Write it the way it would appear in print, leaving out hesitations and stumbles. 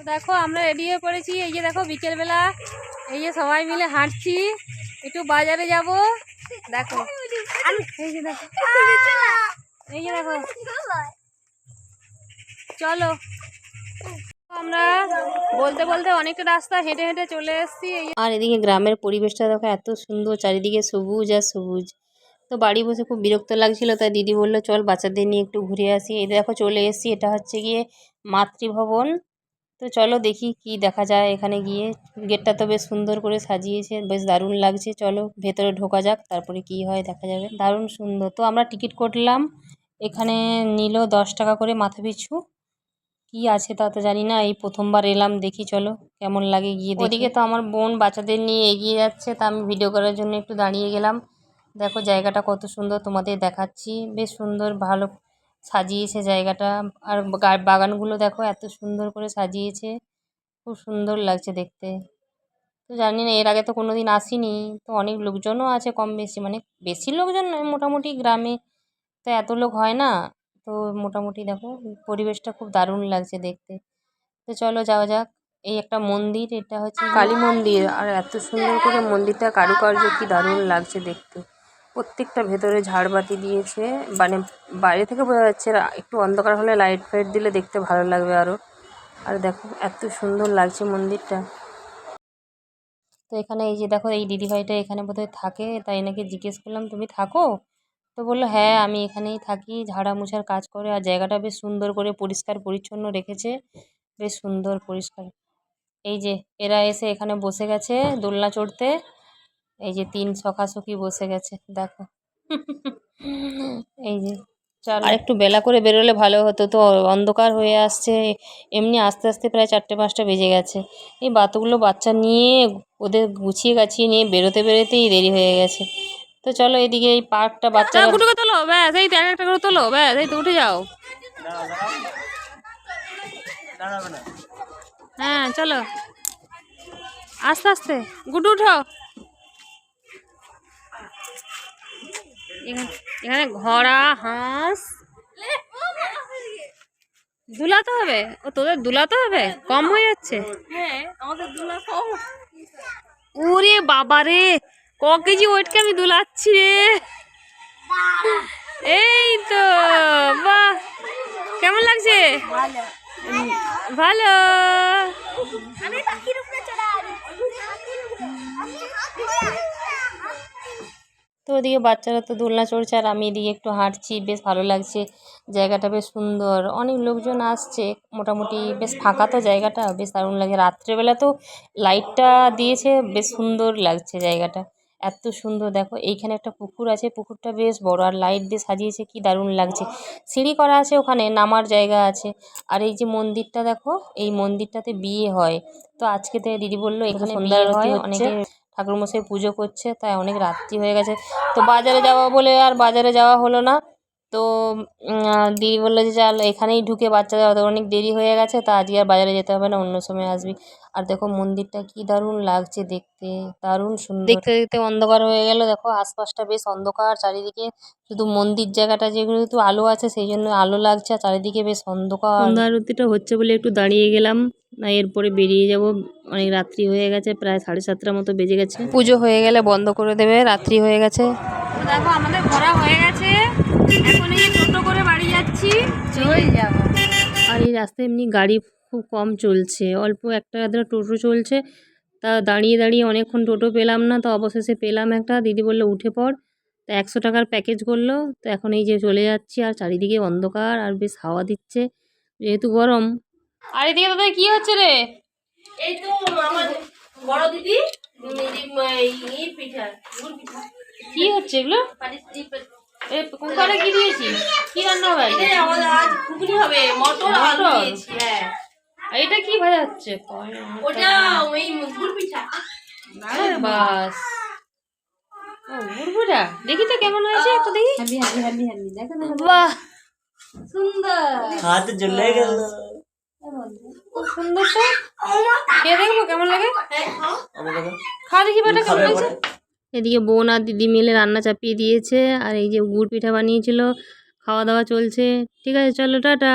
দেখো আমরা রেডি হয়ে পড়েছি। এই যে দেখো বিকেলবেলা এই যে সবাই মিলে হাঁটছি, একটু বাজারে যাব। দেখো এই যে দেখো এই যে দেখো, চলো। আমরা বলতে বলতে অনেকটা রাস্তা হেঁটে হেঁটে চলে এসেছি। আর এদিকে গ্রামের পরিবেশটা দেখো এত সুন্দর, চারিদিকে সবুজ আর সবুজ। তো বাড়ি বসে খুব বিরক্ত লাগছিল, তাই দিদি বললো চল বাচ্চাদের নিয়ে একটু ঘুরে আসি। এই দেখো চলে এসেছি, এটা হচ্ছে গিয়ে মাতৃভবন। তো চলো দেখি কি দেখা যায় এখানে গিয়ে। গেটটা তো বেশ সুন্দর করে সাজিয়েছে, বেশ দারুণ লাগছে। চলো ভেতরে ঢোকা যাক, তারপরে কি হয় দেখা যাবে। দারুণ সুন্দর। তো আমরা টিকিট করলাম, এখানে নিল 10 টাকা করে মাথা পিছু। কি আছে তা তো জানি না, এই প্রথমবার এলাম, দেখি চলো কেমন লাগে গিয়ে। ওদিকে তো আমার বোন বাচ্চাদের নিয়ে এগিয়ে যাচ্ছে, তা আমি ভিডিও করার জন্য একটু দাঁড়িয়ে গেলাম। দেখো জায়গাটা কত সুন্দর, তোমাদের দেখাচ্ছি। বেশ সুন্দর, ভালো সাজিয়েছে জায়গাটা। আর বাগানগুলো দেখো এত সুন্দর করে সাজিয়েছে, খুব সুন্দর লাগছে দেখতে। তো জানি না, এর আগে তো কোনো দিন আসিনি। তো অনেক লোকজনও আছে কম বেশি, মানে বেশি লোকজন নয়, মোটামুটি গ্রামে তো এত লোক হয় না। তো মোটামুটি দেখো পরিবেশটা খুব দারুণ লাগছে দেখতে। তো চলো যাওয়া যাক। এই একটা মন্দির, এটা হচ্ছে কালী মন্দির। আর এত সুন্দর করে মন্দিরটা কারুকার্য, কি দারুণ লাগছে দেখতে। প্রত্যেকটা ভেতরে ঝাড়বাতি দিয়েছে, মানে বাইরে থেকে বোঝা যাচ্ছে। একটু অন্ধকার হলে লাইট ফাইট দিলে দেখতে ভালো লাগবে আরও। আর দেখো এত সুন্দর লাগছে মন্দিরটা। তো এখানে এই যে দেখো, এই দিদিভাইটা এখানে বোধহয় থাকে, তাই নাকি জিজ্ঞেস করলাম তুমি থাকো? তো বললো হ্যাঁ আমি এখানেই থাকি, ঝাড়া মোছার কাজ করে। আর জায়গাটা বেশ সুন্দর করে পরিষ্কার পরিচ্ছন্ন রেখেছে, বেশ সুন্দর পরিষ্কার। এই যে এরা এসে এখানে বসে গেছে দোলনা চড়তে। এই যে 3 সখাসখি বসে গেছে দেখো। এই যে চল, আর একটু বেলা করে বেরোলে ভালো হতো, তো অন্ধকার হয়ে আসছে। এমনি আস্তে আস্তে প্রায় 4টে-5টা বেজে গেছে। এই বাচ্চা নিয়ে ওদের গুছিয়ে গাছিয়ে নিয়ে বেরোতে বেরোতেই দেরি হয়ে গেছে। তো চলো এদিকে এই পার্কটা, বাচ্চারা গুটুকে তোলো, ব্যাস এই তো একটা করে তোলো, ব্যাস এই তো উঠে যাও। হ্যাঁ চলো আস্তে আস্তে, গুটু উঠো। এখানে ঘোড়া, হাঁস দুলাতে হবে। ও তোদের দুলাতে হবে, কম হয়ে যাচ্ছে। ওরে বাবা রে, ক কেজি ওয়েটকে আমি দুলাচ্ছি রে। এই তো বাহ, কেমন লাগছে? ভালো। তো ওদিকে বাচ্চারা তো দোলনা চড়ছে, আর আমি এদিকে একটু হাঁটছি, বেশ ভালো লাগছে। জায়গাটা বেশ সুন্দর, অনেক লোকজন আসছে, মোটামুটি বেশ ফাঁকা তো জায়গাটা, বেশ দারুণ লাগে। রাত্রেবেলা তো লাইটটা দিয়েছে, বেশ সুন্দর লাগছে জায়গাটা, এত সুন্দর। দেখো এইখানে একটা পুকুর আছে, পুকুরটা বেশ বড়, আর লাইট দিয়ে সাজিয়েছে, কি দারুণ লাগছে। সিঁড়ি করা আছে, ওখানে নামার জায়গা আছে। আর এই যে মন্দিরটা দেখো, এই মন্দিরটাতে বিয়ে হয়। তো আজকে থেকে দিদি বললো এখানে বিয়ে হয়, অনেকে ঠাকুরমশাই পুজো করছে, তাই অনেক রাত্রি হয়ে গেছে। তো বাজারে যাওয়া বলে আর বাজারে যাওয়া হলো না। তো দিদি বললো যে চল এখানেই ঢুকে বাচ্চা যাওয়া, অনেক দেরি হয়ে গেছে, তা আজকে আর বাজারে যেতে হবে না, অন্য সময় আসবি। আর দেখো মন্দিরটা কি দারুণ লাগছে দেখতে, দারুণ সুন্দর। দেখতে দেখতে অন্ধকার হয়ে গেল, দেখো আশপাশটা বেশ অন্ধকার চারিদিকে, শুধু মন্দির জায়গাটা যেগুলো একটু আলো আছে সেই জন্য আলো লাগছে, আর চারিদিকে বেশ অন্ধকার। সন্ধ্যা আরতিটা হচ্ছে বলে একটু দাঁড়িয়ে গেলাম, না এরপরে বেরিয়ে যাব। অনেক রাত্রি হয়ে গেছে, প্রায় 7:30টার মতো বেজে গেছে। পুজো হয়ে গেলে বন্ধ করে দেবে, রাত্রি হয়ে গেছে। দেখো আমাদের ঘোরা হয়ে গেছে, এখন এই টোটো করে বাড়ি যাচ্ছি, চলে যাব। আর এই রাস্তায় এমনি গাড়ি খুব কম চলছে, অল্প একটা আধটা টোটো চলছে। তা দাঁড়িয়ে দাঁড়িয়ে অনেকক্ষণ টোটো পেলাম না, তো অবশেষে পেলাম একটা। দিদি বললো উঠে পড়, তো 100 টাকার প্যাকেজ করলো। তো এখন এই যে চলে যাচ্ছি, আর চারিদিকে অন্ধকার, আর বেশ হাওয়া দিচ্ছে যেহেতু গরম। আর এদিকে তোদের কি হচ্ছে রে? এই তো আমার বড় দিদি কি হচ্ছে এগুলো? কুকারে কি দিয়েছিস? কি রান্না হবে? আজ ঘুগনি হবে, মটর আলু দিয়েছি। হ্যাঁ, এটা কি ভাজা হচ্ছে? ওটা ওই গুড় পিঠা। আরে বাস, ও গুড় পিঠা, দেখি তো কেমন হয়েছে, একটু দেখি। হাবি হাবি হাবি হাবি, দেখো দেখো, বাহ সুন্দর, হাত জ্বলে গেল, খুব সুন্দর। তো খেয়ে দেখবো কেমন লাগে, খা দেখি বেটা কেমন হয়েছে। এদিকে বোন আর দিদি মিলে রান্না চাপিয়ে দিয়েছে, আর এই যে গুড় পিঠা বানিয়েছিল, খাওয়া দাওয়া চলছে। ঠিক আছে চলো টাটা।